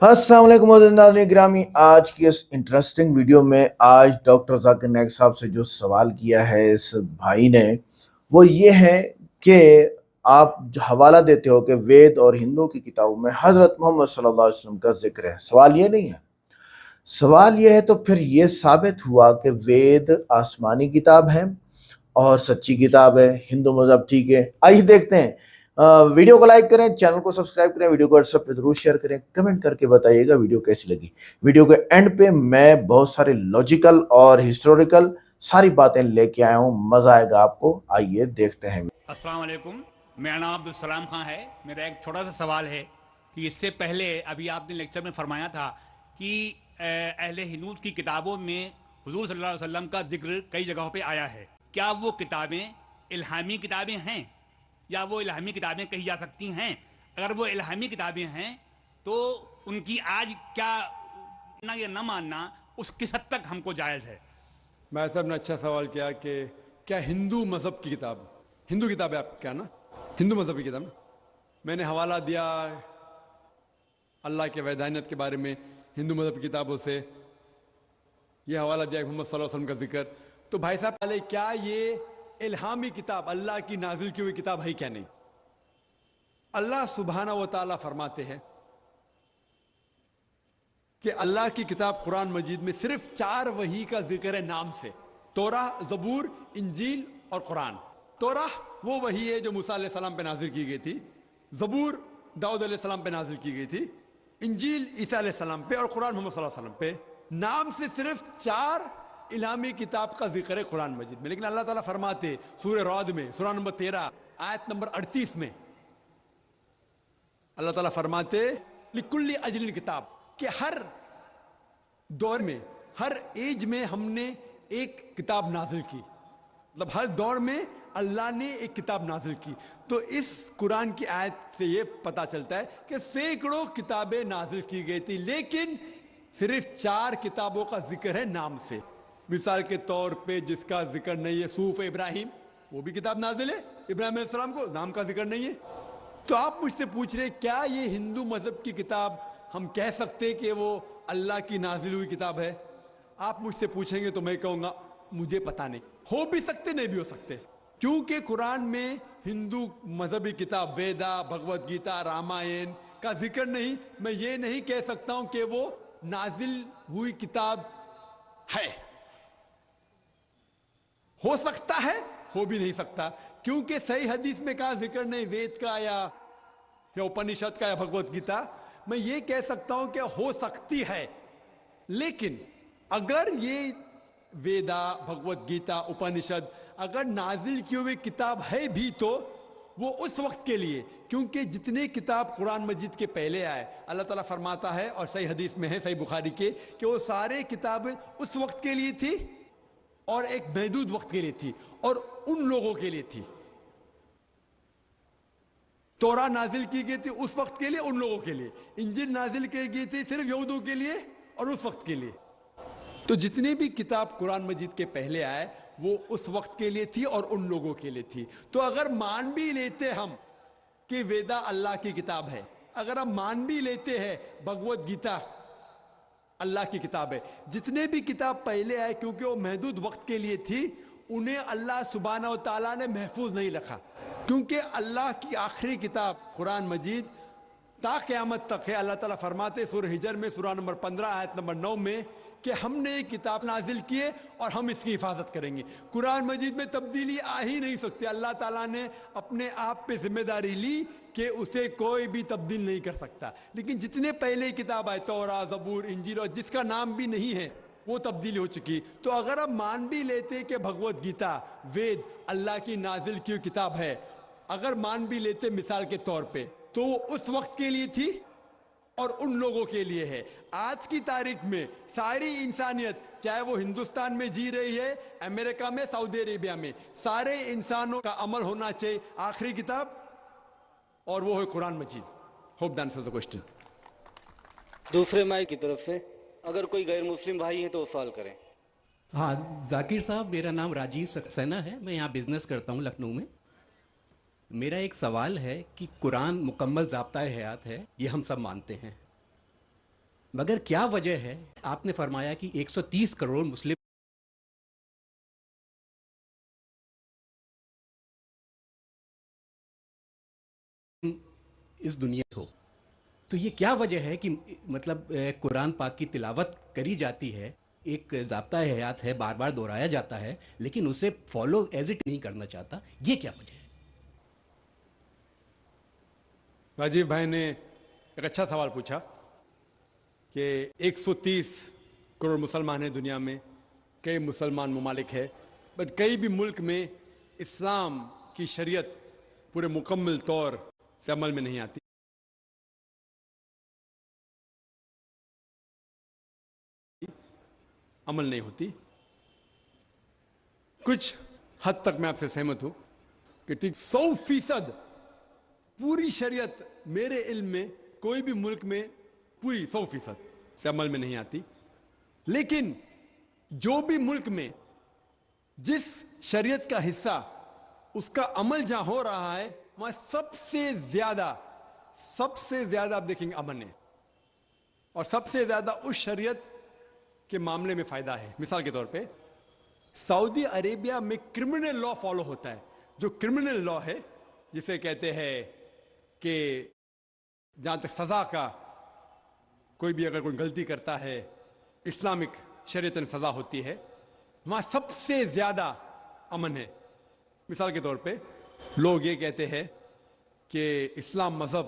अस्सलाम वालेकुम नाज़रीन गिरामी। आज की इस इंटरेस्टिंग वीडियो में आज डॉक्टर जाकिर नाइक साहब से जो सवाल किया है इस भाई ने, वो ये है कि आप जो हवाला देते हो कि वेद और हिंदू की किताबों में हज़रत मोहम्मद सल्लल्लाहु अलैहि वसल्लम का जिक्र है। सवाल ये नहीं है, सवाल ये है तो फिर ये साबित हुआ कि वेद आसमानी किताब है और सच्ची किताब है, हिंदू मजहब ठीक है। आइए देखते हैं। वीडियो को लाइक करें, चैनल को सब्सक्राइब करें, वीडियो को व्हाट्सएप पे जरूर शेयर करें, कमेंट करके बताइएगा वीडियो कैसी लगी। वीडियो के एंड पे मैं बहुत सारे लॉजिकल और हिस्टोरिकल सारी बातें लेके आया हूँ, मजा आएगा आपको। आइए देखते हैं। अस्सलाम वालेकुम, मेरा नाम अब्दुल सलाम खां है। मेरा एक छोटा सा सवाल है कि इससे पहले अभी आपने लेक्चर में फरमाया था कि अहले हिंदू की किताबों में हुजूर सल्लल्लाहु अलैहि वसल्लम का जिक्र कई जगहों पे आया है। क्या वो किताबें इल्हामी किताबें हैं या वो इल्हामी किताबें कही जा सकती हैं? अगर वो इल्हामी किताबें हैं तो उनकी आज क्या मानना या न मानना उस किस हद तक हमको जायज़ है? मैं साहब ने अच्छा सवाल किया कि क्या हिंदू मज़हब की किताब, हिंदू किताब है आप क्या ना, हिंदू मज़हब की किताब ना। मैंने हवाला दिया अल्लाह के वैधानियत के बारे में हिंदू मज़हब की किताबों से, ये हवाला दिया मोहम्मद सल्लल्लाहु अलैहि वसल्लम का जिक्र। तो भाई साहब पहले क्या ये इल्हामी किताब अल्लाह की नाजिल की हुई किताब है क्या? नहीं। अल्लाह सुब्हाना व तआला फरमाते हैं कि अल्लाह की किताब कुरान मजीद में सिर्फ 4 वही का जिक्र है नाम से, तौराह, ज़बूर, इंजील और कुरान। तौराह वो वही है जो मूसा अलैहिस्सलाम पे नाजिल की गई थी, ज़बूर दाऊद अलैहिस्सलाम पे नाजिल की गई थी, इंजील ईसा अलैहिस्सलाम पे और कुरान मोहम्मद सल्लल्लाहु अलैहि वसल्लम पे। नाम से सिर्फ 4 इलामी किताब का जिक्र है कुरान मजीद में। लेकिन अल्लाह ताला फरमाते सूरह रौद में सूरह नंबर 13 आयत नंबर 38 में अल्लाह ताला फरमाते लिकुल्ली अजलिन किताब, कि हर दौर में, हर एज में हमने एक किताब नाजिल की। मतलब हर दौर में अल्लाह ने एक किताब नाजिल की। तो इस कुरान की आयत से ये पता चलता है कि सैकड़ों किताबें नाजिल की गई थी, लेकिन सिर्फ 4 किताबों का जिक्र है नाम से। मिसाल के तौर पे जिसका जिक्र नहीं है सूफ इब्राहिम, वो भी किताब नाजिल है, इब्राहिम अलैहिस्सलाम को नाम का जिक्र नहीं है। तो आप मुझसे पूछ रहे क्या ये हिंदू मजहब की किताब हम कह सकते कि वो अल्लाह की नाजिल हुई किताब है? आप मुझसे पूछेंगे तो मैं कहूँगा मुझे पता नहीं, हो भी सकते नहीं भी हो सकते, क्योंकि कुरान में हिंदू मजहबी किताब वेदा, भगवत गीता, रामायण का जिक्र नहीं। मैं ये नहीं कह सकता हूं कि वो नाजिल हुई किताब है। हो सकता है, हो भी नहीं सकता, क्योंकि सही हदीस में कहा जिक्र नहीं वेद का या उपनिषद का या भगवत गीता। मैं ये कह सकता हूं कि हो सकती है, लेकिन अगर ये वेदा, भगवत गीता, उपनिषद अगर नाजिल की हुई किताब है भी तो वो उस वक्त के लिए, क्योंकि जितने किताब कुरान मजीद के पहले आए अल्लाह ताला फरमाता है और सही हदीस में है सही बुखारी के कि वो सारे किताबें उस वक्त के लिए थी और एक महदूद वक्त के लिए थी और उन लोगों के लिए थी। तौरा नाजिल की गई थी उस वक्त के लिए, उन लोगों के लिए। इंजील नाजिल की गई थी सिर्फ यहूदियों के लिए और उस वक्त के लिए। तो जितने भी किताब कुरान मजीद के पहले आए वो उस वक्त के लिए थी और उन लोगों के लिए थी। तो अगर मान भी लेते हम कि वेदा अल्लाह की किताब है, अगर हम मान भी लेते हैं भगवत गीता अल्लाह की किताब है, जितने भी किताब पहले आए क्योंकि वो महदूद वक्त के लिए थी, उन्हें अल्लाह सुब्हाना व तआला ने महफूज नहीं रखा, क्योंकि अल्लाह की आखिरी किताब कुरान मजीद ता क़यामत तक है। अल्लाह ताला फरमाते सूरह हिजर में सूरह नंबर 15 आयत नंबर 9 में कि हमने एक किताब नाजिल की है और हम इसकी हिफाजत करेंगे। कुरान मजीद में तब्दीली आ ही नहीं सकती। अल्लाह ताला ने अपने आप पे जिम्मेदारी ली कि उसे कोई भी तब्दील नहीं कर सकता। लेकिन जितने पहले किताब आए तौरा, ज़बूर, इंजील और जिसका नाम भी नहीं है वो तब्दील हो चुकी। तो अगर हम मान भी लेते कि भगवत गीता वेद अल्लाह की नाजिल की किताब है, अगर मान भी लेते मिसाल के तौर पे, तो वो उस वक्त के लिए थी और उन लोगों के लिए है। आज की तारीख में सारी इंसानियत, चाहे वो हिंदुस्तान में जी रही है, अमेरिका में, सऊदी अरेबिया में, सारे इंसानों का अमल होना चाहिए आखिरी किताब और वो है Quran Majeed. Hope that answers the question. दूसरे माई की तरफ से अगर कोई गैर मुस्लिम भाई है तो वो सवाल करें। हाँ जाकिर साहब, मेरा नाम राजीव सक्सेना है, मैं यहाँ बिजनेस करता हूँ लखनऊ में। मेरा एक सवाल है कि कुरान मुकम्मल ज़ाब्ता हयात है, ये हम सब मानते हैं, मगर क्या वजह है, आपने फरमाया कि 130 करोड़ मुस्लिम इस दुनिया हो, तो ये क्या वजह है कि मतलब कुरान पाक की तिलावत करी जाती है, एक ज़ाब्ता हयात है, बार बार दोहराया जाता है, लेकिन उसे फॉलो एज इट नहीं करना चाहता, ये क्या वजह है? राजीव भाई ने एक अच्छा सवाल पूछा कि 130 करोड़ मुसलमान हैं दुनिया में, कई मुसलमान ममालिक है, बट कई भी मुल्क में इस्लाम की शरीयत पूरे मुकम्मल तौर से अमल में नहीं आती। अमल नहीं होती। कुछ हद तक मैं आपसे सहमत हूं कि ठीक 100% पूरी शरीयत मेरे इल्म में कोई भी मुल्क में पूरी 100% से अमल में नहीं आती, लेकिन जो भी मुल्क में जिस शरीयत का हिस्सा उसका अमल जहां हो रहा है, वहां सबसे ज्यादा आप देखेंगे अमन है, और सबसे ज्यादा उस शरीयत के मामले में फायदा है। मिसाल के तौर पे सऊदी अरेबिया में क्रिमिनल लॉ फॉलो होता है। जो क्रिमिनल लॉ है, जिसे कहते हैं कि जहां तक सजा का, कोई भी अगर कोई गलती करता है, इस्लामिक शरीयत में सजा होती है, वहां सबसे ज्यादा अमन है। मिसाल के तौर पे लोग ये कहते हैं कि इस्लाम मजहब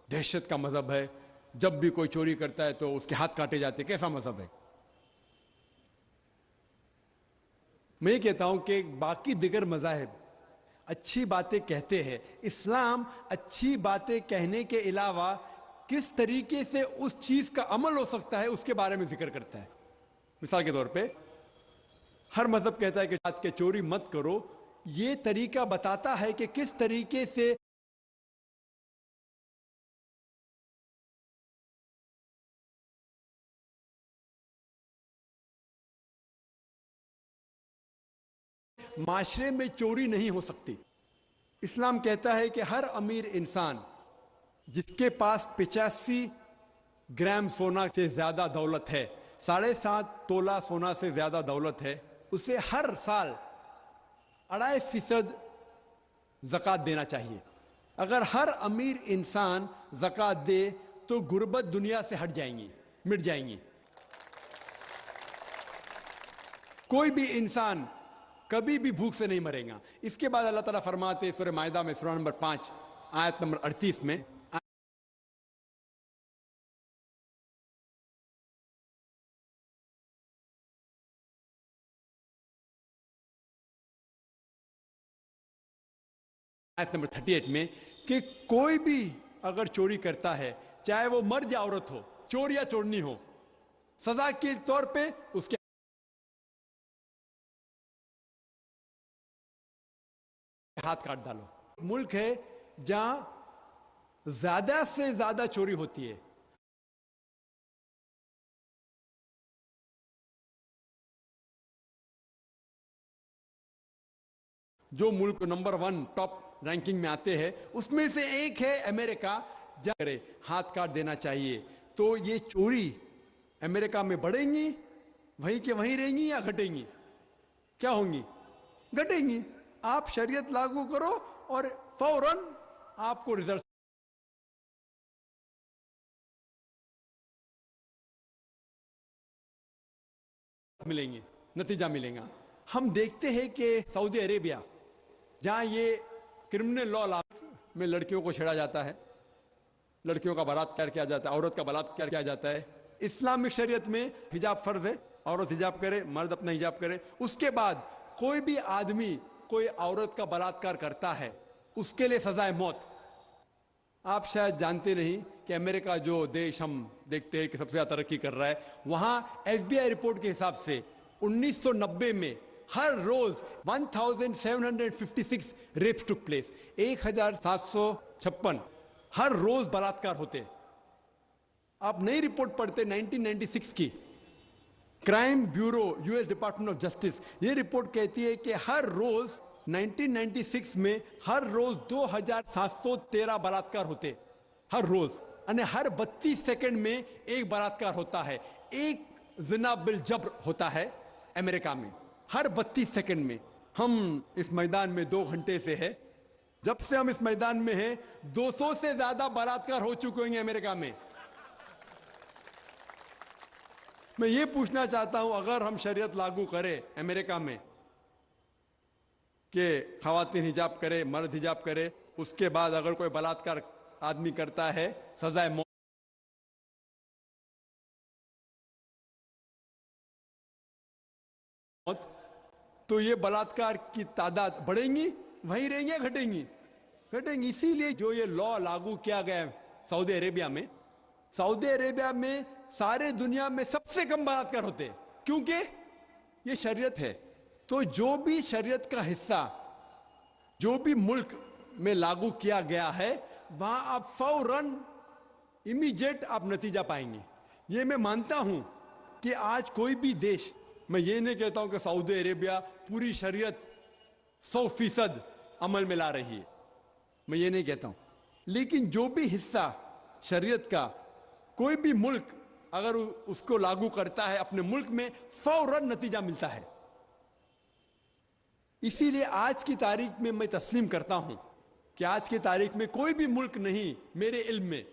दहशत का मजहब है, जब भी कोई चोरी करता है तो उसके हाथ काटे जाते हैं। कैसा मजहब है? मैं ये कहता हूं कि बाकी दिगर मज़ाहिब अच्छी बातें कहते हैं, इस्लाम अच्छी बातें कहने के अलावा किस तरीके से उस चीज का अमल हो सकता है उसके बारे में जिक्र करता है। मिसाल के तौर पे हर मजहब कहता है कि रात के चोरी मत करो, ये तरीका बताता है कि किस तरीके से माशरे में चोरी नहीं हो सकती। इस्लाम कहता है कि हर अमीर इंसान जिसके पास 85 ग्राम सोना से ज्यादा दौलत है, 7.5 तोला सोना से ज्यादा दौलत है, उसे हर साल 2.5% ज़कात देना चाहिए। अगर हर अमीर इंसान ज़कात दे तो गुर्बत दुनिया से हट जाएंगी, मिट जाएंगी। कोई भी इंसान कभी भी भूख से नहीं मरेगा। इसके बाद अल्लाह ताला फरमाते सूरह माइदा में सूरह नंबर 5 आयत नंबर 38 में, आयत नंबर 38 में, कि कोई भी अगर चोरी करता है, चाहे वो मर्द या औरत हो, चोर या चोरनी हो, सजा के तौर पे उसके हाथ काट डालो। मुल्क है जहां ज्यादा से ज्यादा चोरी होती है। जो मुल्क नंबर 1 टॉप रैंकिंग में आते हैं, उसमें से एक है अमेरिका। जहाँ हाथ काट देना चाहिए, तो ये चोरी अमेरिका में बढ़ेंगी, वहीं के वहीं रहेंगी या घटेंगी? क्या होंगी? घटेंगी। आप शरीयत लागू करो और फौरन आपको रिजल्ट मिलेंगे, नतीजा मिलेगा। हम देखते हैं कि सऊदी अरेबिया, जहां ये क्रिमिनल लॉ में लड़कियों को छेड़ा जाता है, लड़कियों का बलात्कार किया जाता है, औरत का बलात्कार किया जाता है। इस्लामिक शरीयत में हिजाब फर्ज है, औरत हिजाब करे, मर्द अपना हिजाब करे। उसके बाद कोई भी आदमी कोई औरत का बलात्कार करता है, उसके लिए सजा है मौत। आप शायद जानते नहीं कि अमेरिका जो देश हम देखते हैं कि सबसे ज्यादा तरक्की कर रहा है, वहां FBI रिपोर्ट के हिसाब से 1990 में हर रोज 1756 रेप्स टुक प्लेस, 1756 हर रोज बलात्कार होते। आप नई रिपोर्ट पढ़ते 1996 की, crime bureau US department of justice, ये रिपोर्ट कहती है कि हर रोज 1996 में हर रोज 2713 बलात्कार होते, हर रोज। અને हर 32 सेकंड में एक बलात्कार होता है, एक जिना बिल जब्र होता है अमेरिका में, हर 32 सेकंड में। हम इस मैदान में 2 घंटे से है, जब से हम इस मैदान में हैं 200 से ज्यादा बलात्कार हो चुके हैं अमेरिका में। मैं ये पूछना चाहता हूं, अगर हम शरीयत लागू करें अमेरिका में कि खवातीन हिजाब करे, मर्द हिजाब करे, उसके बाद अगर कोई बलात्कार आदमी करता है सजाए मौत, तो ये बलात्कार की तादाद बढ़ेंगी, वहीं रहेंगी या घटेंगी? घटेंगी। इसीलिए जो ये लॉ लागू किया गया है सऊदी अरेबिया में, सऊदी अरेबिया में सारे दुनिया में सबसे कम बलात्कार होते हैं, क्योंकि ये शरीयत है। तो जो भी शरीयत का हिस्सा जो भी मुल्क में लागू किया गया है, वहां आप फौरन इमीडिएट आप नतीजा पाएंगे। ये मैं मानता हूं कि आज कोई भी देश, मैं ये नहीं कहता हूं कि सऊदी अरेबिया पूरी शरीयत 100% अमल में ला रही है, मैं ये नहीं कहता हूं, लेकिन जो भी हिस्सा शरीयत का कोई भी मुल्क अगर उसको लागू करता है अपने मुल्क में, फौरन नतीजा मिलता है। इसीलिए आज की तारीख में मैं तस्लीम करता हूं कि आज की तारीख में कोई भी मुल्क नहीं मेरे इल्म में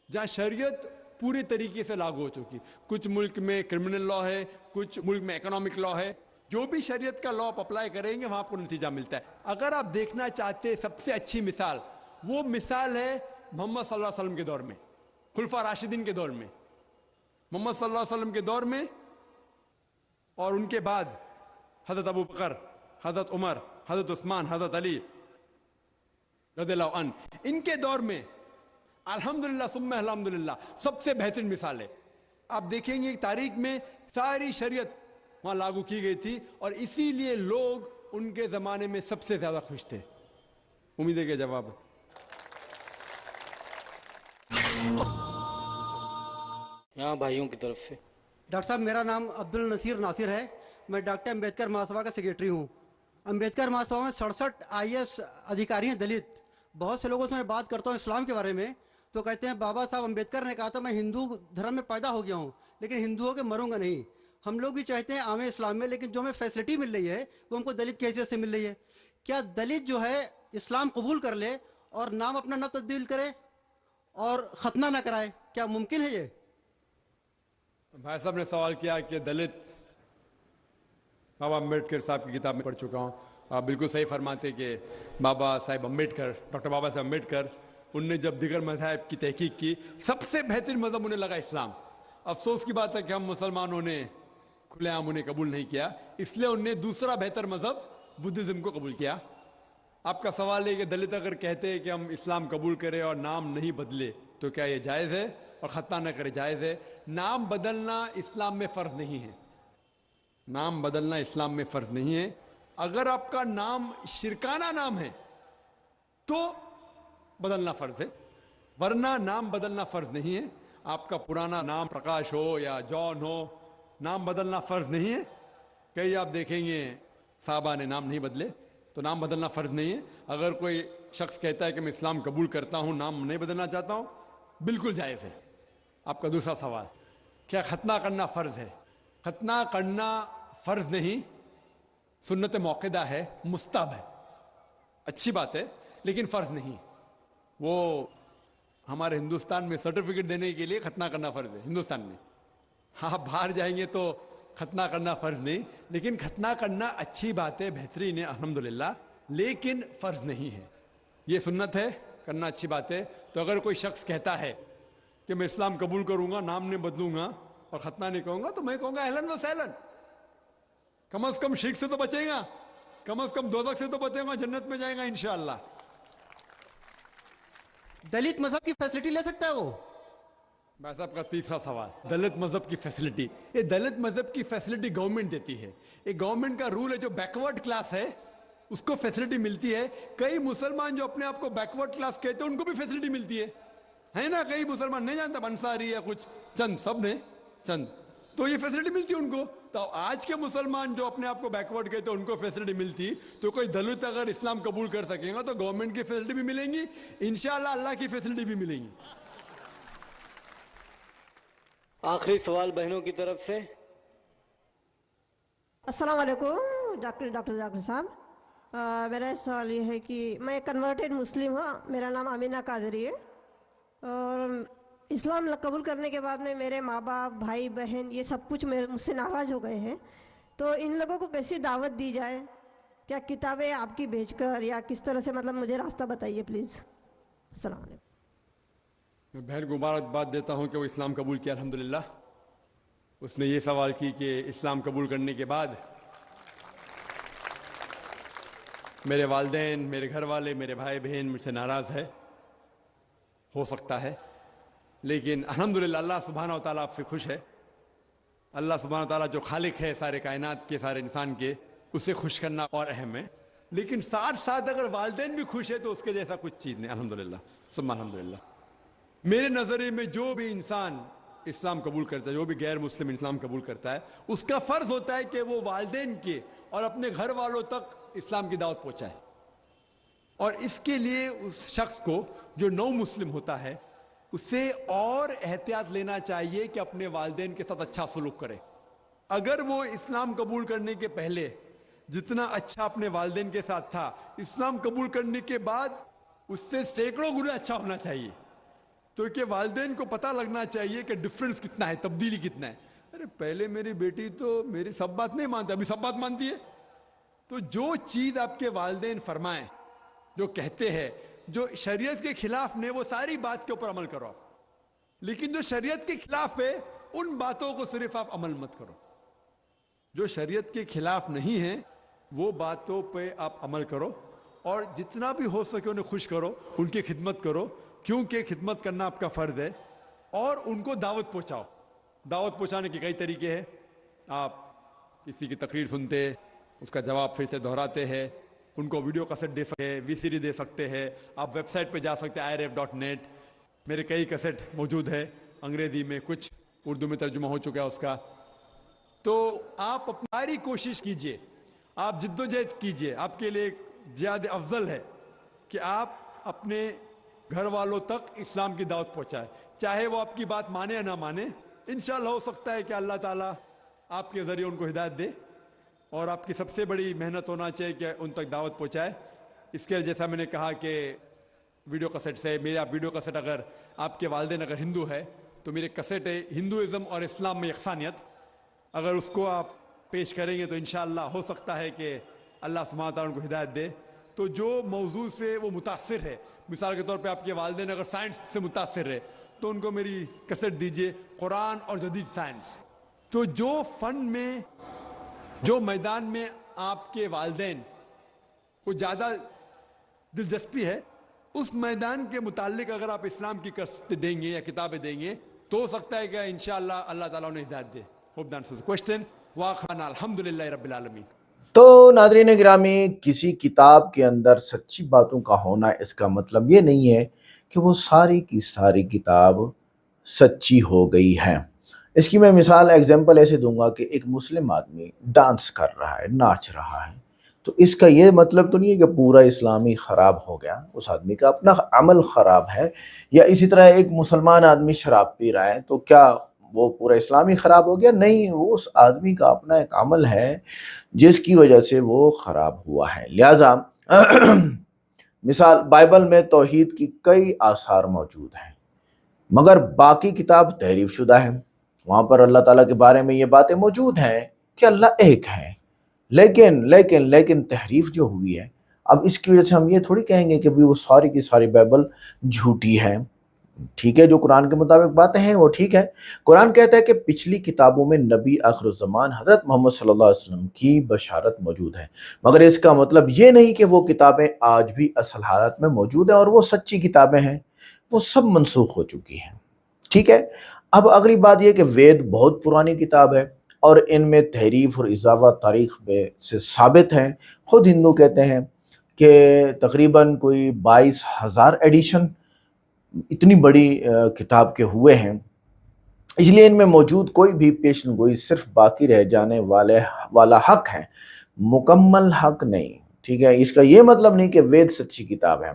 जहां शरीयत पूरी तरीके से लागू हो चुकी। कुछ मुल्क में क्रिमिनल लॉ है, कुछ मुल्क में इकोनॉमिक लॉ है, जो भी शरीयत का लॉ आप अप्लाई करेंगे वहां आपको नतीजा मिलता है। अगर आप देखना चाहते सबसे अच्छी मिसाल, वो मिसाल है मोहम्मद सल्लल्लाहु अलैहि वसल्लम के दौर में, खुलफा राशिदीन के दौर में, मोहम्मद सल्लल्लाहु अलैहि वसल्लम के दौर में और उनके बाद हजरत अबू बकर, हजरत उमर, हजरत उस्मान, हजरत अली रज़ियल्लाहु अन्हु, इनके दौर में अल्हम्दुलिल्लाह सुम्मा अल्हम्दुलिल्लाह सबसे बेहतरीन मिसाल है। आप देखेंगे तारीख में सारी शरीयत वहां लागू की गई थी और इसीलिए लोग उनके जमाने में सबसे ज्यादा खुश थे। उम्मीद है कि जवाब यहाँ भाइयों की तरफ से। डॉक्टर साहब, मेरा नाम अब्दुल नसीर नासिर है। मैं डॉक्टर अम्बेडकर महासभा का सेक्रेटरी हूँ। अम्बेडकर महासभा में 67 IAS अधिकारी हैं दलित। बहुत से लोगों से मैं बात करता हूँ इस्लाम के बारे में, तो कहते हैं बाबा साहब अम्बेडकर ने कहा था मैं हिंदू धर्म में पैदा हो गया हूँ, लेकिन हिंदुओं के मरूंगा नहीं। हम लोग भी चाहते हैं आमे इस्लाम में, लेकिन जो हमें फैसिलिटी मिल रही है वो हमको दलित की हैसियत से मिल रही है। क्या दलित जो है इस्लाम कबूल कर ले और नाम अपना न तब्दील करे और खतना न कराए, क्या मुमकिन है ये? भाई साहब ने सवाल किया कि दलित, बाबा अम्बेडकर साहब की किताब में पढ़ चुका हूँ। आप बिल्कुल सही फरमाते कि बाबा साहेब अम्बेडकर, डॉक्टर बाबा साहेब अम्बेडकर, उनने जब दिगर मज़हब की तहकीक की, सबसे बेहतरीन मज़हब उन्हें लगा इस्लाम। अफसोस की बात है कि हम मुसलमानों ने खुलेआम उन्हें कबूल नहीं किया, इसलिए उनने दूसरा बेहतर मज़हब बुद्धिज़्म को कबूल किया। आपका सवाल है कि दलित अगर कहते हैं कि हम इस्लाम कबूल करें और नाम नहीं बदले तो क्या ये जायज़ है, और खतना न करे जायज़ है? नाम बदलना इस्लाम में फ़र्ज नहीं है, नाम बदलना इस्लाम में फ़र्ज नहीं है। अगर आपका नाम शिरकाना नाम है तो बदलना फ़र्ज है, वरना नाम बदलना फ़र्ज नहीं है। आपका पुराना नाम प्रकाश हो या जॉन हो, नाम बदलना फ़र्ज नहीं है। कई आप देखेंगे साहबा ने नाम नहीं बदले, तो नाम बदलना फ़र्ज नहीं है। अगर कोई शख्स कहता है कि मैं इस्लाम कबूल करता हूँ, नाम नहीं बदलना चाहता हूँ, बिल्कुल जायज़ है। आपका दूसरा सवाल, क्या खतना करना फ़र्ज है? खतना करना फ़र्ज नहीं, सुन्नत मौक़िदा है, मुस्तहब है, अच्छी बात है, लेकिन फ़र्ज नहीं। वो हमारे हिंदुस्तान में सर्टिफिकेट देने के लिए खतना करना फ़र्ज है हिंदुस्तान में। हाँ, बाहर जाएंगे तो खतना करना फ़र्ज नहीं, लेकिन खतना करना अच्छी बात है, बेहतरीन है, अल्हम्दुलिल्लाह, लेकिन फ़र्ज नहीं है। ये सुन्नत है, करना अच्छी बात है। तो अगर कोई शख्स कहता है कि मैं इस्लाम कबूल करूंगा, नाम नहीं बदलूंगा और खतना नहीं कहूंगा, तो मैं कहूंगा अहलन व सहलन, कम से कम शिर्क से तो बचेगा, कम से कम दोज़ख से तो बचेगा, जन्नत में जाएगा इंशाअल्लाह। दलित मजहब की फैसिलिटी ले सकता है वो? भाई साहब का तीसरा सवाल, दलित मजहब की फैसिलिटी, ये दलित मजहब की फैसिलिटी गवर्नमेंट देती है। ये गवर्नमेंट का रूल है, जो बैकवर्ड क्लास है उसको फैसिलिटी मिलती है। कई मुसलमान जो अपने आप को बैकवर्ड क्लास कहते हैं उनको भी फैसिलिटी मिलती है ना? कई मुसलमान नहीं जानता, अंसारी या कुछ चंद, सब ने चंद, तो ये फैसिलिटी मिलती है उनको। तो आज के मुसलमान जो अपने आप को बैकवर्ड कहते हैं उनको फैसिलिटी मिलती, तो कोई दलित अगर इस्लाम कबूल कर सकेगा तो गवर्नमेंट की फैसिलिटी भी मिलेंगी, इंशाअल्लाह अल्लाह की फैसिलिटी भी मिलेंगी। आखिरी सवाल बहनों की तरफ से। अस्सलाम वालेकुम डॉक्टर साहब। मेरा सवाल ये है कि मैं कन्वर्टेड मुस्लिम हूँ, मेरा नाम अमीना कादरी है, और इस्लाम कबूल करने के बाद में मेरे माँ बाप भाई बहन ये सब कुछ मुझसे नाराज़ हो गए हैं, तो इन लोगों को कैसी दावत दी जाए? क्या किताबें आपकी भेजकर या किस तरह से, मतलब मुझे रास्ता बताइए प्लीज़। अस्सलाम वालेकुम। मैं बहन को मुबारकबाद देता हूँ कि वो इस्लाम कबूल किया अल्हम्दुलिल्लाह। उसने ये सवाल की कि इस्लाम कबूल करने के बाद मेरे वालिदैन, मेरे घर वाले, मेरे भाई बहन मुझसे नाराज़ है, हो सकता है, लेकिन अल्हम्दुलिल्लाह अल्लाह सुब्हानहू व तआला आपसे खुश है। अल्लाह सुब्हानहू व तआला जो खालिक है सारे कायनात के, सारे इंसान के, उसे खुश करना और अहम है। लेकिन साथ साथ अगर वालिदैन भी खुश है तो उसके जैसा कुछ चीज़ नहीं, अल्हम्दुलिल्लाह सुम्मा अल्हम्दुलिल्लाह। मेरे नज़रिए में जो भी इंसान इस्लाम कबूल करता है, जो भी गैर मुस्लिम इस्लाम कबूल करता है, उसका फ़र्ज़ होता है कि वो वालिदैन के और अपने घर वालों तक इस्लाम की दावत पहुँचाए। और इसके लिए उस शख्स को जो नौ मुस्लिम होता है उसे और एहतियात लेना चाहिए कि अपने वालिदैन के साथ अच्छा सलूक करे। अगर वो इस्लाम कबूल करने के पहले जितना अच्छा अपने वालिदैन के साथ था, इस्लाम कबूल करने के बाद उससे सैकड़ों गुना अच्छा होना चाहिए। तो कि वालिदैन को पता लगना चाहिए कि डिफरेंस कितना है, तब्दीली कितना है। अरे पहले मेरी बेटी तो मेरी सब बात नहीं मानती, अभी सब बात मानती है। तो जो चीज़ आपके वालिदैन फरमाएं, जो कहते हैं, जो शरीयत के खिलाफ ने, वो सारी बात के ऊपर अमल करो आप। लेकिन जो शरीयत के खिलाफ है उन बातों को सिर्फ आप अमल मत करो। जो शरीयत के खिलाफ नहीं है वो बातों पे आप अमल करो, और जितना भी हो सके उन्हें खुश करो, उनकी खिदमत करो, क्योंकि खिदमत करना आपका फ़र्ज़ है। और उनको दावत पहुँचाओ। दावत पहुँचाने के कई तरीके हैं। आप किसी की तकरीर सुनते, उसका जवाब फिर से दोहराते हैं, उनको वीडियो कैसेट दे सकते हैं, VCD दे सकते हैं। आप वेबसाइट पे जा सकते हैं irf.net, मेरे कई कैसेट मौजूद है, अंग्रेज़ी में, कुछ उर्दू में तर्जुमा हो चुका है उसका। तो आप अपनी कोशिश कीजिए, आप जिद्दोजहद कीजिए। आपके लिए ज़्यादा अफजल है कि आप अपने घर वालों तक इस्लाम की दावत पहुँचाए, चाहे वो आपकी बात माने या ना माने। इंशाअल्लाह हो सकता है कि अल्लाह ताला आपके ज़रिए उनको हिदायत दे, और आपकी सबसे बड़ी मेहनत होना चाहिए कि उन तक दावत पहुँचाए। इसके लिए जैसा मैंने कहा कि वीडियो कैसेट से, मेरे आप वीडियो कैसेट, अगर आपके वालिदैन अगर हिंदू है तो मेरे कैसेट है हिंदुइज़्म और इस्लाम में यकसानियत, अगर उसको आप पेश करेंगे तो इंशाअल्लाह हो सकता है कि अल्लाह सुब्हानहू व तआला उनको हिदायत दे। तो जो मौजू से वो मुतासिर है, मिसाल के तौर पे आपके वालिदैन अगर साइंस से मुतासिर है तो उनको मेरी कैसेट दीजिए, कुरान और जदीद साइंस। तो जो फ़न में, जो मैदान में आपके वालिदैन को ज़्यादा दिलचस्पी है, उस मैदान के मुताल्लिक अगर आप इस्लाम की कैसेटें देंगे या किताबें देंगे तो हो सकता है कि इंशाअल्लाह अल्लाह ताला उन्हें हिदायत दे। Hope that answers the question. वाखिरन अल्हम्दुलिल्लाहि रब्बिल आलमीन। तो नाज़रीन गिरामी, किसी किताब के अंदर सच्ची बातों का होना इसका मतलब ये नहीं है कि वो सारी की सारी किताब सच्ची हो गई है। इसकी मैं मिसाल, एग्जांपल ऐसे दूंगा कि एक मुस्लिम आदमी डांस कर रहा है, नाच रहा है, तो इसका ये मतलब तो नहीं है कि पूरा इस्लामी ख़राब हो गया, उस आदमी का अपना अमल ख़राब है। या इसी तरह एक मुसलमान आदमी शराब पी रहा है तो क्या वो पूरा इस्लामी ख़राब हो गया? नहीं, वो उस आदमी का अपना एक अमल है जिसकी वजह से वो ख़राब हुआ है। लिहाजा मिसाल, बाइबल में तौहीद की कई आसार मौजूद हैं, मगर बाकी किताब तहरीफ शुदा है। वहाँ पर अल्लाह ताला के बारे में ये बातें मौजूद हैं कि अल्लाह एक है, लेकिन तहरीफ जो हुई है, अब इसकी वजह से हम ये थोड़ी कहेंगे कि भी वो सारी की सारी बाइबल झूठी है। ठीक है, जो कुरान के मुताबिक बातें हैं वो ठीक है। कुरान कहता है कि पिछली किताबों में नबी आखिरुज़्ज़मान हज़रत मोहम्मद सल्लल्लाहु अलैहि वसल्लम की बशारत मौजूद है, मगर इसका मतलब ये नहीं कि वो किताबें आज भी असल हालत में मौजूद हैं और वो सच्ची किताबें हैं। वो सब मनसूख हो चुकी हैं। ठीक है, अब अगली बात यह कि वेद बहुत पुरानी किताब है और इनमें तहरीफ और इजाफा तारीख में से साबित है। खुद हिंदू कहते हैं कि तकरीबन कोई 22,000 एडिशन इतनी बड़ी किताब के हुए हैं, इसलिए इनमें मौजूद कोई भी पेशन गोई सिर्फ बाकी रह जाने वाला हक है, मुकम्मल हक नहीं। ठीक है, इसका ये मतलब नहीं कि वेद सच्ची किताब है।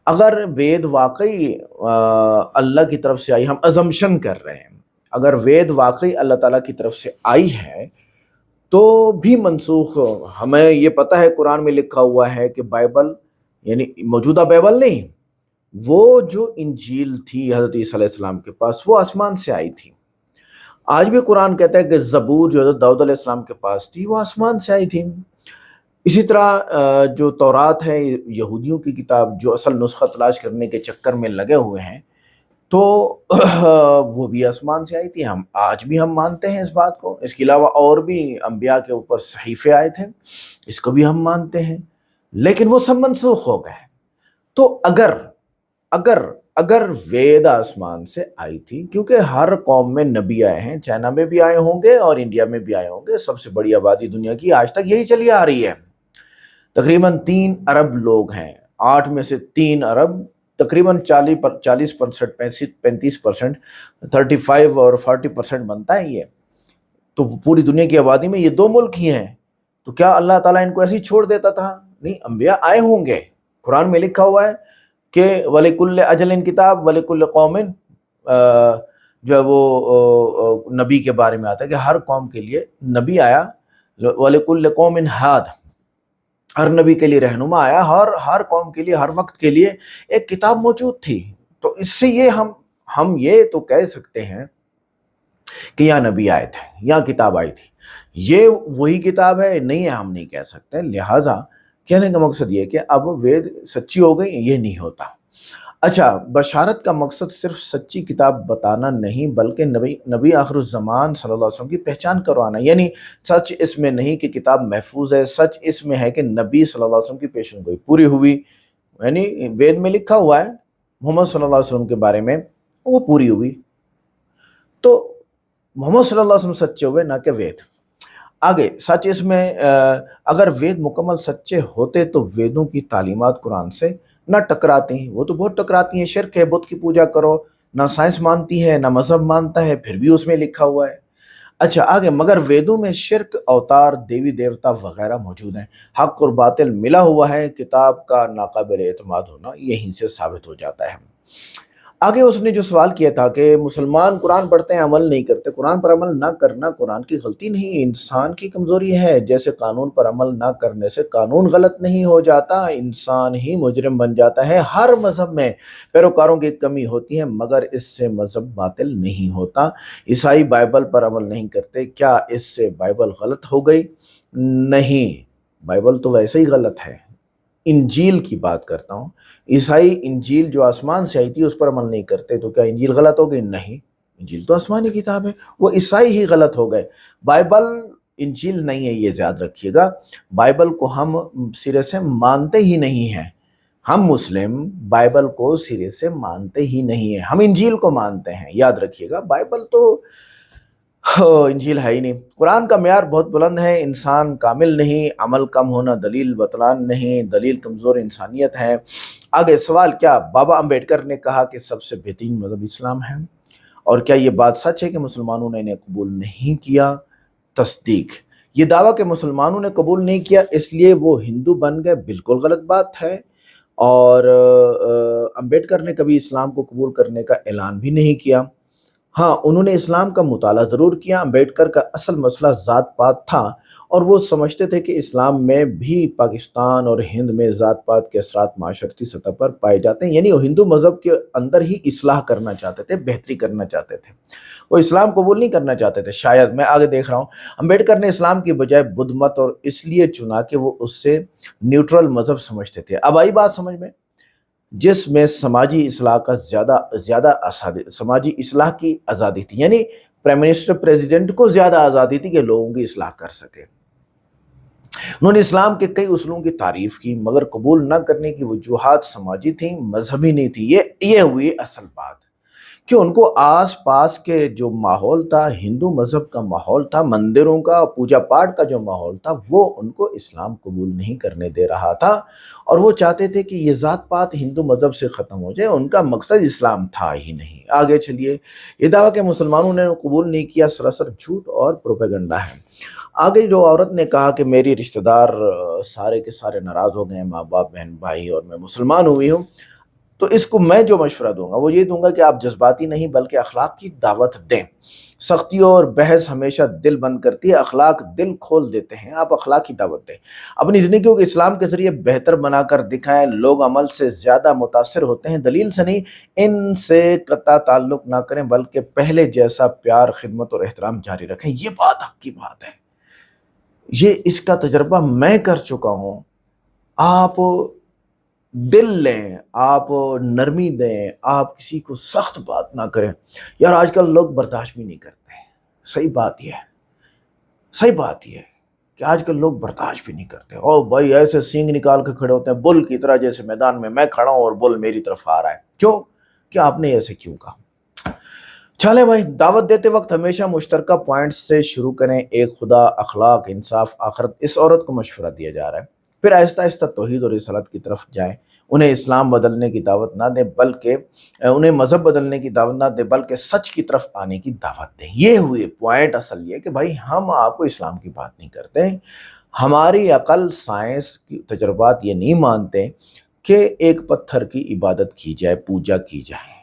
अगर वेद वाकई अल्लाह की तरफ से आई, हम अजम्पशन कर रहे हैं, اگر وید واقعی اللہ تعالیٰ کی طرف سے آئی ہے تو بھی منسوخ، ہمیں یہ پتہ ہے قرآن میں لکھا ہوا ہے کہ بائبل یعنی موجودہ بائبل نہیں، وہ جو انجیل تھی حضرت عیسیٰ علیہ السلام کے پاس وہ آسمان سے آئی تھی۔ آج بھی قرآن کہتا ہے کہ زبور جو حضرت داؤد علیہ السلام کے پاس تھی وہ آسمان سے آئی تھی۔ اسی طرح جو تورات ہے یہودیوں کی کتاب جو اصل نسخہ تلاش کرنے کے چکر میں لگے ہوئے ہیں تو وہ بھی آسمان سے آئی تھی، ہم آج بھی ہم مانتے ہیں اس بات کو۔ اس کے علاوہ اور بھی انبیاء کے اوپر صحیفے آئے تھے، اس کو بھی ہم مانتے ہیں، لیکن وہ سب منسوخ ہو گئے۔ تو اگر وید آسمان سے آئی تھی، کیونکہ ہر قوم میں نبی آئے ہیں، چائنا میں بھی آئے ہوں گے اور انڈیا میں بھی آئے ہوں گے، سب سے بڑی آبادی دنیا کی آج تک یہی چلی آ رہی ہے، تقریباً 3 ارب لوگ ہیں، 8 میں سے 3 ارب تقریباً 40% 35%، 35 اور 40% بنتا ہے یہ، تو پوری دنیا کی آبادی میں یہ 2 ملک ہی ہیں۔ تو کیا اللہ تعالیٰ ان کو ایسے ہی چھوڑ دیتا تھا؟ نہیں، انبیاء آئے ہوں گے، قرآن میں لکھا ہوا ہے کہ وَلِكُلِّ أَجَلٍ كِتَابٌ وَلِكُلِّ قَوْمٍ، جو ہے وہ نبی کے بارے میں آتا ہے کہ ہر قوم کے لیے نبی آیا، وَلِكُلِّ قَوْمٍ ہاد، ہر نبی کے لیے رہنما آیا، ہر قوم کے لیے ہر وقت کے لیے ایک کتاب موجود تھی۔ تو اس سے یہ ہم یہ تو کہہ سکتے ہیں کہ یہاں نبی آئے تھے، یہاں کتاب آئی تھی، یہ وہی کتاب ہے، نہیں ہے ہم نہیں کہہ سکتے۔ لہٰذا کہنے کا مقصد یہ کہ اب وید سچی ہو گئی، یہ نہیں ہوتا۔ اچھا، بشارت کا مقصد صرف سچی کتاب بتانا نہیں بلکہ نبی آخر الزمان صلی اللہ علیہ وسلم کی پہچان کروانا، یعنی سچ اس میں نہیں کہ کتاب محفوظ ہے، سچ اس میں ہے کہ نبی صلی اللہ علیہ وسلم کی پیشن گوئی پوری ہوئی، یعنی وید میں لکھا ہوا ہے محمد صلی اللہ علیہ وسلم کے بارے میں، وہ پوری ہوئی۔ تو محمد صلی اللہ علیہ وسلم سچے ہوئے، نہ کہ وید۔ آگے سچ اس میں اگر وید مکمل سچے ہوتے تو ویدوں کی تعلیمات قرآن سے نہ ٹکراتی ہیں، وہ تو بہت ٹکراتی ہیں، شرک ہے، بت کی پوجا کرو، نہ سائنس مانتی ہے نہ مذہب مانتا ہے، پھر بھی اس میں لکھا ہوا ہے۔ اچھا آگے، مگر ویدوں میں شرک، اوتار، دیوی دیوتا وغیرہ موجود ہیں، حق اور باطل ملا ہوا ہے، کتاب کا ناقابل اعتماد ہونا یہیں سے ثابت ہو جاتا ہے۔ آگے اس نے جو سوال کیا تھا کہ مسلمان قرآن پڑھتے ہیں عمل نہیں کرتے، قرآن پر عمل نہ کرنا قرآن کی غلطی نہیں، انسان کی کمزوری ہے، جیسے قانون پر عمل نہ کرنے سے قانون غلط نہیں ہو جاتا، انسان ہی مجرم بن جاتا ہے۔ ہر مذہب میں پیروکاروں کی کمی ہوتی ہے مگر اس سے مذہب باطل نہیں ہوتا۔ عیسائی بائبل پر عمل نہیں کرتے، کیا اس سے بائبل غلط ہو گئی؟ نہیں، بائبل تو ویسے ہی غلط ہے۔ انجیل کی بات کرتا ہوں، عیسائی انجیل جو آسمان سے آئی تھی اس پر عمل نہیں کرتے، تو کیا انجیل غلط ہو گئی؟ نہیں، انجیل تو آسمانی کتاب ہے، وہ عیسائی ہی غلط ہو گئے، بائبل انجیل نہیں ہے، یہ یاد رکھیے گا۔ بائبل کو ہم سرے سے مانتے ہی نہیں ہیں، ہم مسلم بائبل کو سرے سے مانتے ہی نہیں ہیں، ہم انجیل کو مانتے ہیں، یاد رکھیے گا، بائبل تو انجیل ہے ہی نہیں۔ قرآن کا معیار بہت بلند ہے، انسان کامل نہیں، عمل کم ہونا دلیل بطلان نہیں، دلیل کمزور انسانیت ہے۔ آگے سوال، کیا بابا امبیڈکر نے کہا کہ سب سے بہترین مذہب اسلام ہے، اور کیا یہ بات سچ ہے کہ مسلمانوں نے انہیں قبول نہیں کیا؟ تصدیق، یہ دعویٰ کہ مسلمانوں نے قبول نہیں کیا اس لیے وہ ہندو بن گئے بالکل غلط بات ہے، اور امبیڈکر نے کبھی اسلام کو قبول کرنے کا اعلان بھی نہیں کیا۔ ہاں، انہوں نے اسلام کا مطالعہ ضرور کیا۔ امبیڈکر کا اصل مسئلہ ذات پات تھا، اور وہ سمجھتے تھے کہ اسلام میں بھی پاکستان اور ہند میں ذات پات کے اثرات معاشرتی سطح پر پائے جاتے ہیں، یعنی وہ ہندو مذہب کے اندر ہی اصلاح کرنا چاہتے تھے، بہتری کرنا چاہتے تھے، وہ اسلام قبول نہیں کرنا چاہتے تھے شاید، میں آگے دیکھ رہا ہوں۔ امبیڈکر نے اسلام کی بجائے بدھ مت اور اس لیے چنا کہ وہ اس سے نیوٹرل مذہب سمجھتے تھے۔ اب آئی بات سمجھ میں، جس میں سماجی اصلاح کا سماجی اصلاح کی آزادی تھی، یعنی پرائم منسٹر پریزیڈنٹ کو زیادہ آزادی تھی کہ لوگوں کی اصلاح کر سکے۔ انہوں نے اسلام کے کئی اصولوں کی تعریف کی مگر قبول نہ کرنے کی وجوہات سماجی تھیں، مذہبی نہیں تھی۔ یہ ہوئی اصل بات کہ ان کو آس پاس کے جو ماحول تھا، ہندو مذہب کا ماحول تھا، مندروں کا پوجا پاٹ کا جو ماحول تھا، وہ ان کو اسلام قبول نہیں کرنے دے رہا تھا، اور وہ چاہتے تھے کہ یہ ذات پات ہندو مذہب سے ختم ہو جائے، ان کا مقصد اسلام تھا ہی نہیں۔ آگے چلیے، یہ دعویٰ کہ مسلمانوں نے قبول نہیں کیا سراسر جھوٹ اور پروپیگنڈا ہے۔ آگے جو عورت نے کہا کہ میری رشتہ دار سارے کے سارے ناراض ہو گئے ہیں، ماں باپ بہن بھائی، اور میں مسلمان ہوئی ہوں، تو اس کو میں جو مشورہ دوں گا وہ یہ دوں گا کہ آپ جذباتی نہیں بلکہ اخلاق کی دعوت دیں. سختی اور بحث ہمیشہ دل بند کرتی ہے، اخلاق دل کھول دیتے ہیں. آپ اخلاق کی دعوت دیں، اپنی زندگیوں کو اسلام کے ذریعے بہتر بنا کر دکھائیں. لوگ عمل سے زیادہ متاثر ہوتے ہیں، دلیل سے نہیں. ان سے قطع تعلق نہ کریں بلکہ پہلے جیسا پیار، خدمت اور احترام جاری رکھیں. یہ بات حق کی بات ہے، یہ اس کا تجربہ میں کر چکا ہوں. آپ دل لیں، آپ نرمی دیں، آپ کسی کو سخت بات نہ کریں. یار آج کل لوگ برداشت بھی نہیں کرتے ہیں. صحیح بات یہ ہے کہ آج کل لوگ برداشت بھی نہیں کرتے. او بھائی ایسے سینگ نکال کے کھڑے ہوتے ہیں بل کی طرح، جیسے میدان میں کھڑا ہوں اور بل میری طرف آ رہا ہے. کیوں کہ آپ نے ایسے کیوں کہا؟ چلے بھائی، دعوت دیتے وقت ہمیشہ مشترکہ پوائنٹس سے شروع کریں. ایک خدا، اخلاق، انصاف، آخرت. اس عورت کو مشورہ دیا جا رہا ہے. پھر آہستہ آہستہ توحید اور رسالت کی طرف جائیں. انہیں اسلام بدلنے کی دعوت نہ دیں بلکہ انہیں مذہب بدلنے کی دعوت نہ دیں بلکہ سچ کی طرف آنے کی دعوت دیں. یہ ہوئے پوائنٹ. اصل یہ کہ بھائی ہم آپ کو اسلام کی بات نہیں کرتے. ہماری عقل، سائنس کی تجربات یہ نہیں مانتے کہ ایک پتھر کی عبادت کی جائے، پوجا کی جائے.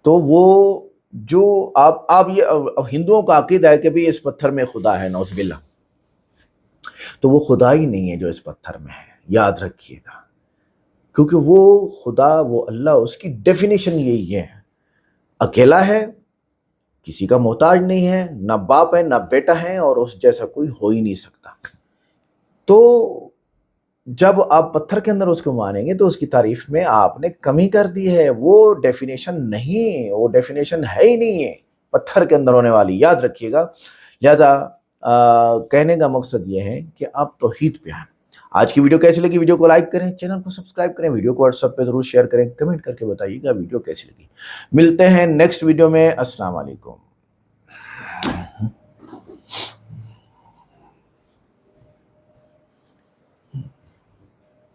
تو وہ جو آپ یہ ہندوؤں کا عقیدہ ہے کہ بھی اس پتھر میں خدا ہے، نعوذ باللہ، تو وہ خدا ہی نہیں ہے جو اس پتھر میں ہے. یاد رکھیے گا، کیونکہ وہ خدا، وہ اللہ، اس کی ڈیفینیشن یہی ہے، اکیلا ہے، کسی کا محتاج نہیں ہے، نہ باپ ہے نہ بیٹا ہے، اور اس جیسا کوئی ہو ہی نہیں سکتا. تو جب آپ پتھر کے اندر اس کو مانیں گے تو اس کی تعریف میں آپ نے کمی کر دی ہے. وہ ڈیفینیشن نہیں، وہ ڈیفینیشن ہے ہی نہیں ہے پتھر کے اندر ہونے والی. یاد رکھیے گا. لہذا کہنے کا مقصد یہ ہے کہ آپ توحید پہ آئیں. آج کی ویڈیو کیسی لگی؟ ویڈیو کو لائک کریں، چینل کو سبسکرائب کریں، ویڈیو کو واٹس ایپ پہ ضرور شیئر کریں، کمنٹ کر کے بتائیے گا ویڈیو کیسی لگی. ملتے ہیں نیکسٹ ویڈیو میں. السلام علیکم.